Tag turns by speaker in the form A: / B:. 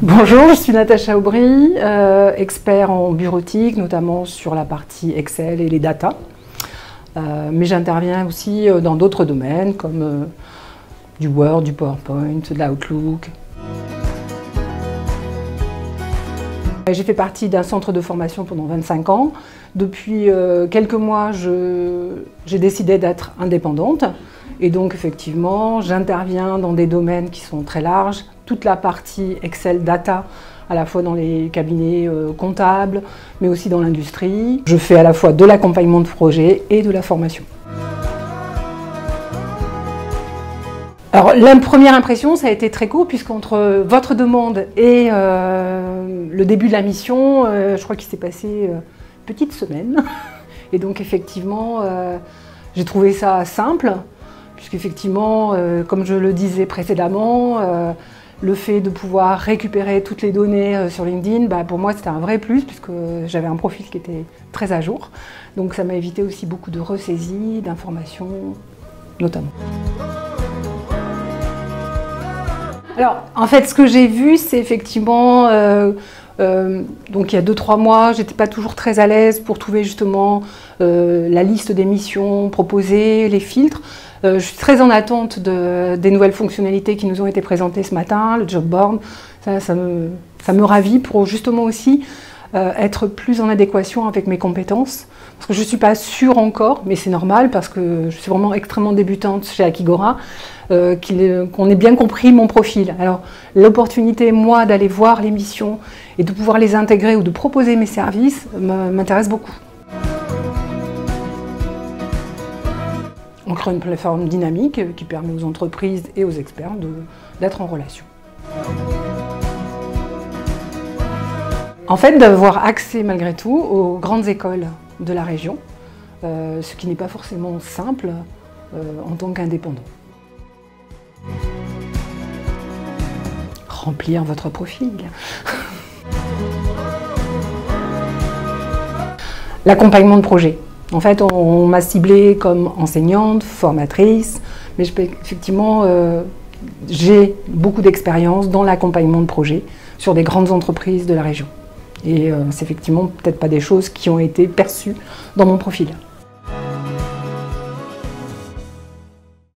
A: Bonjour, je suis Natacha Aubry, expert en bureautique, notamment sur la partie Excel et les data. Mais j'interviens aussi dans d'autres domaines comme du Word, du PowerPoint, de l'Outlook. J'ai fait partie d'un centre de formation pendant 25 ans. Depuis quelques mois, j'ai décidé d'être indépendante. Et donc, effectivement, j'interviens dans des domaines qui sont très larges. Toute la partie Excel Data, à la fois dans les cabinets comptables, mais aussi dans l'industrie. Je fais à la fois de l'accompagnement de projet et de la formation. Alors, la première impression, ça a été très court, puisqu'entre votre demande et le début de la mission, je crois qu'il s'est passé une petite semaine. Et donc, effectivement, j'ai trouvé ça simple, puisqu'effectivement, comme je le disais précédemment, le fait de pouvoir récupérer toutes les données sur LinkedIn, pour moi, c'était un vrai plus, puisque j'avais un profil qui était très à jour. Donc, ça m'a évité aussi beaucoup de ressaisies, d'informations, notamment. Alors, en fait, ce que j'ai vu, c'est effectivement, donc il y a 2-3 mois, j'étais pas toujours très à l'aise pour trouver justement la liste des missions proposées, les filtres. Je suis très en attente des nouvelles fonctionnalités qui nous ont été présentées ce matin, le job board. Ça me ravit pour justement aussi être plus en adéquation avec mes compétences. Parce que je ne suis pas sûre encore, mais c'est normal parce que je suis vraiment extrêmement débutante chez Akigora, qu'on ait bien compris mon profil. Alors l'opportunité, moi, d'aller voir les missions et de pouvoir les intégrer ou de proposer mes services m'intéresse beaucoup. On crée une plateforme dynamique qui permet aux entreprises et aux experts d'être en relation. En fait, d'avoir accès malgré tout aux grandes écoles de la région, ce qui n'est pas forcément simple en tant qu'indépendant. Remplir votre profil. L'accompagnement de projet. En fait, on m'a ciblée comme enseignante, formatrice, mais effectivement, j'ai beaucoup d'expérience dans l'accompagnement de projet sur des grandes entreprises de la région. Et c'est effectivement peut-être pas des choses qui ont été perçues dans mon profil.